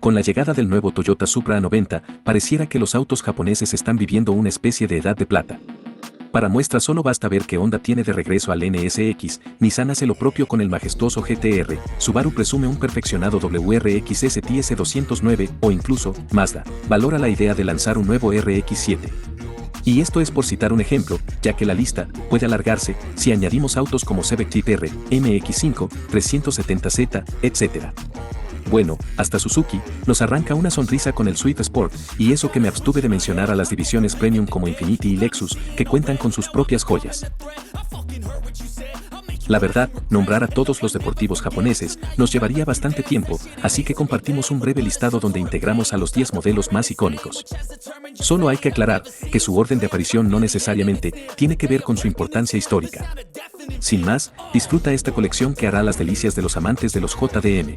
Con la llegada del nuevo Toyota Supra A90, pareciera que los autos japoneses están viviendo una especie de edad de plata. Para muestra solo basta ver que Honda tiene de regreso al NSX, Nissan hace lo propio con el majestuoso GT-R, Subaru presume un perfeccionado WRX STS 209 o incluso, Mazda, valora la idea de lanzar un nuevo RX-7. Y esto es por citar un ejemplo, ya que la lista puede alargarse si añadimos autos como Civic Type R, MX5, 370Z, etc. Bueno, hasta Suzuki nos arranca una sonrisa con el Swift Sport, y eso que me abstuve de mencionar a las divisiones premium como Infiniti y Lexus, que cuentan con sus propias joyas. La verdad, nombrar a todos los deportivos japoneses nos llevaría bastante tiempo, así que compartimos un breve listado donde integramos a los 10 modelos más icónicos. Solo hay que aclarar que su orden de aparición no necesariamente tiene que ver con su importancia histórica. Sin más, disfruta esta colección que hará las delicias de los amantes de los JDM.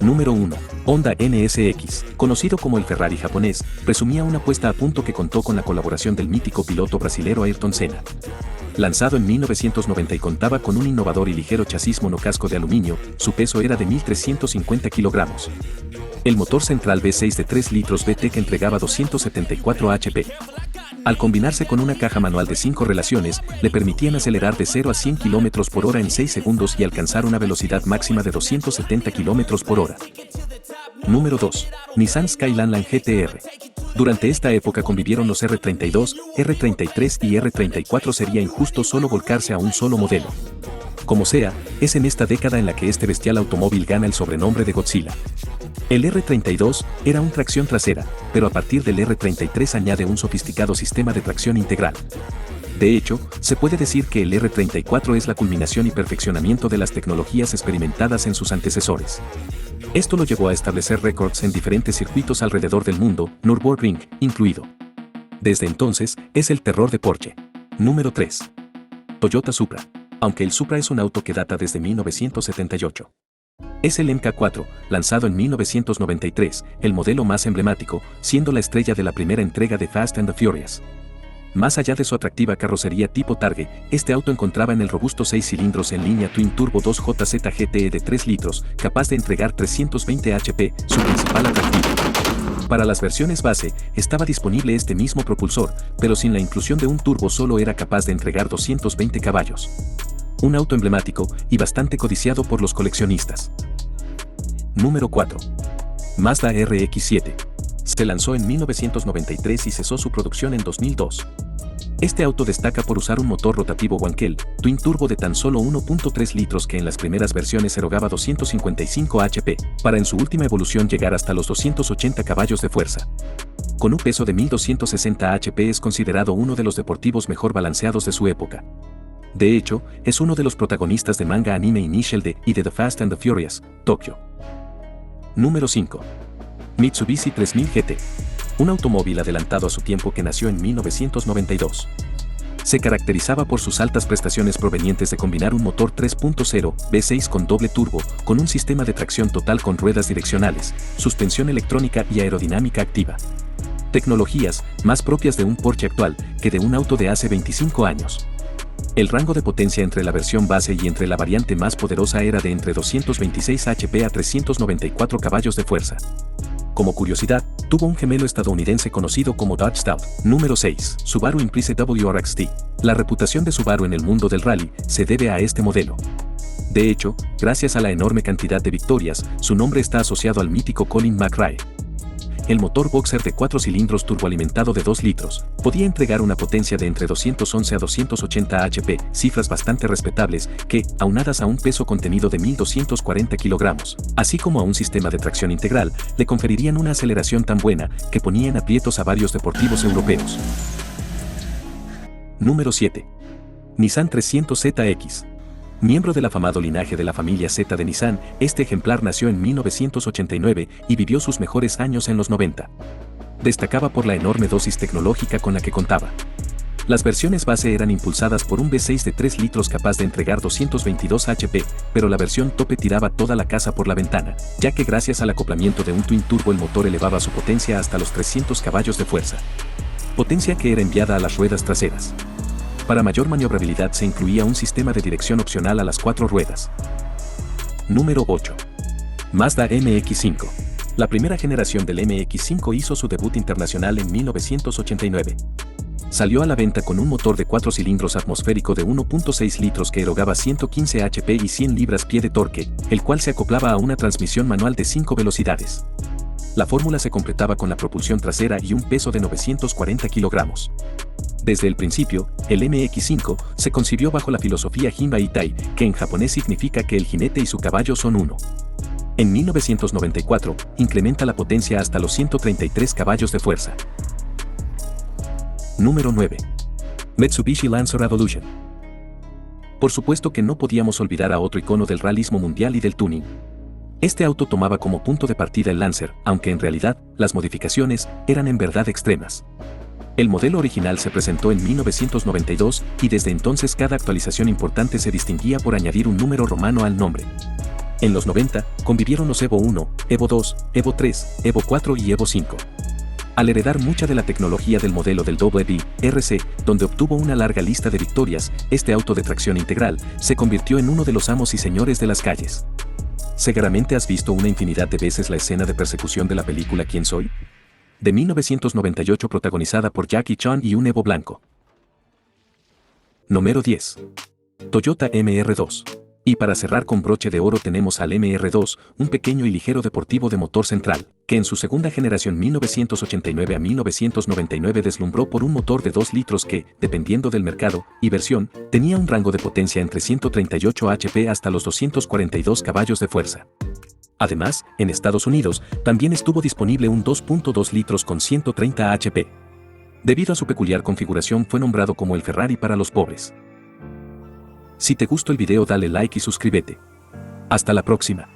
Número 1. Honda NSX, conocido como el Ferrari japonés, presumía una puesta a punto que contó con la colaboración del mítico piloto brasilero Ayrton Senna. Lanzado en 1990 y contaba con un innovador y ligero chasis monocasco de aluminio, su peso era de 1.350 kilogramos. El motor central V6 de 3 litros VTEC entregaba 274 HP. Al combinarse con una caja manual de 5 relaciones, le permitían acelerar de 0 a 100 km por hora en 6 segundos y alcanzar una velocidad máxima de 270 km por hora. Número 2. Nissan Skyline GT-R. Durante esta época convivieron los R32, R33 y R34. Sería injusto solo volcarse a un solo modelo. Como sea, es en esta década en la que este bestial automóvil gana el sobrenombre de Godzilla. El R32 era un tracción trasera, pero a partir del R33 añade un sofisticado sistema de tracción integral. De hecho, se puede decir que el R34 es la culminación y perfeccionamiento de las tecnologías experimentadas en sus antecesores. Esto lo llevó a establecer récords en diferentes circuitos alrededor del mundo, Nürburgring incluido. Desde entonces, es el terror de Porsche. Número 3. Toyota Supra. Aunque el Supra es un auto que data desde 1978. Es el MK4, lanzado en 1993, el modelo más emblemático, siendo la estrella de la primera entrega de Fast and the Furious. Más allá de su atractiva carrocería tipo Target, este auto encontraba en el robusto 6 cilindros en línea Twin Turbo 2JZ GTE de 3 litros, capaz de entregar 320 HP, su principal atractivo. Para las versiones base, estaba disponible este mismo propulsor, pero sin la inclusión de un turbo solo era capaz de entregar 220 caballos. Un auto emblemático y bastante codiciado por los coleccionistas. Número 4. Mazda RX-7. Se lanzó en 1993 y cesó su producción en 2002. Este auto destaca por usar un motor rotativo Wankel, Twin Turbo de tan solo 1.3 litros que en las primeras versiones erogaba 255 HP, para en su última evolución llegar hasta los 280 caballos de fuerza. Con un peso de 1260 HP es considerado uno de los deportivos mejor balanceados de su época. De hecho, es uno de los protagonistas de manga anime Initial D y de The Fast and the Furious, Tokyo. Número 5. Mitsubishi 3000 GT. Un automóvil adelantado a su tiempo que nació en 1992. Se caracterizaba por sus altas prestaciones provenientes de combinar un motor 3.0 V6 con doble turbo, con un sistema de tracción total con ruedas direccionales, suspensión electrónica y aerodinámica activa. Tecnologías más propias de un Porsche actual que de un auto de hace 25 años. El rango de potencia entre la versión base y entre la variante más poderosa era de entre 226 HP a 394 caballos de fuerza. Como curiosidad, tuvo un gemelo estadounidense conocido como Dodge Stout. Número 6. Subaru Impreza WRX-T. La reputación de Subaru en el mundo del rally se debe a este modelo. De hecho, gracias a la enorme cantidad de victorias, su nombre está asociado al mítico Colin McRae. El motor boxer de 4 cilindros turboalimentado de 2 litros podía entregar una potencia de entre 211 a 280 HP, cifras bastante respetables que, aunadas a un peso contenido de 1.240 kilogramos, así como a un sistema de tracción integral, le conferirían una aceleración tan buena que ponía en aprietos a varios deportivos europeos. Número 7. Nissan 300ZX. Miembro del afamado linaje de la familia Z de Nissan, este ejemplar nació en 1989 y vivió sus mejores años en los 90. Destacaba por la enorme dosis tecnológica con la que contaba. Las versiones base eran impulsadas por un V6 de 3 litros capaz de entregar 222 HP, pero la versión tope tiraba toda la casa por la ventana, ya que gracias al acoplamiento de un Twin Turbo el motor elevaba su potencia hasta los 300 caballos de fuerza. Potencia que era enviada a las ruedas traseras. Para mayor maniobrabilidad se incluía un sistema de dirección opcional a las 4 ruedas. Número 8. Mazda MX5. La primera generación del MX5 hizo su debut internacional en 1989. Salió a la venta con un motor de 4 cilindros atmosférico de 1.6 litros que erogaba 115 HP y 100 libras-pie de torque, el cual se acoplaba a una transmisión manual de 5 velocidades. La fórmula se completaba con la propulsión trasera y un peso de 940 kilogramos. Desde el principio, el MX5 se concibió bajo la filosofía Jinba Itai, que en japonés significa que el jinete y su caballo son uno. En 1994, incrementa la potencia hasta los 133 caballos de fuerza. Número 9. Mitsubishi Lancer Evolution. Por supuesto que no podíamos olvidar a otro icono del realismo mundial y del tuning. Este auto tomaba como punto de partida el Lancer, aunque en realidad, las modificaciones eran en verdad extremas. El modelo original se presentó en 1992 y desde entonces cada actualización importante se distinguía por añadir un número romano al nombre. En los 90, convivieron los Evo 1, Evo 2, Evo 3, Evo 4 y Evo 5. Al heredar mucha de la tecnología del modelo del WRC, donde obtuvo una larga lista de victorias, este auto de tracción integral se convirtió en uno de los amos y señores de las calles. Seguramente has visto una infinidad de veces la escena de persecución de la película ¿Quién soy?, de 1998 protagonizada por Jackie Chan y un Evo blanco. Número 10. Toyota MR2. Y para cerrar con broche de oro tenemos al MR2, un pequeño y ligero deportivo de motor central, que en su segunda generación 1989 a 1999 deslumbró por un motor de 2 litros que, dependiendo del mercado y versión, tenía un rango de potencia entre 138 HP hasta los 242 caballos de fuerza. Además, en Estados Unidos, también estuvo disponible un 2.2 litros con 130 HP. Debido a su peculiar configuración fue nombrado como el Ferrari para los pobres. Si te gustó el video dale like y suscríbete. Hasta la próxima.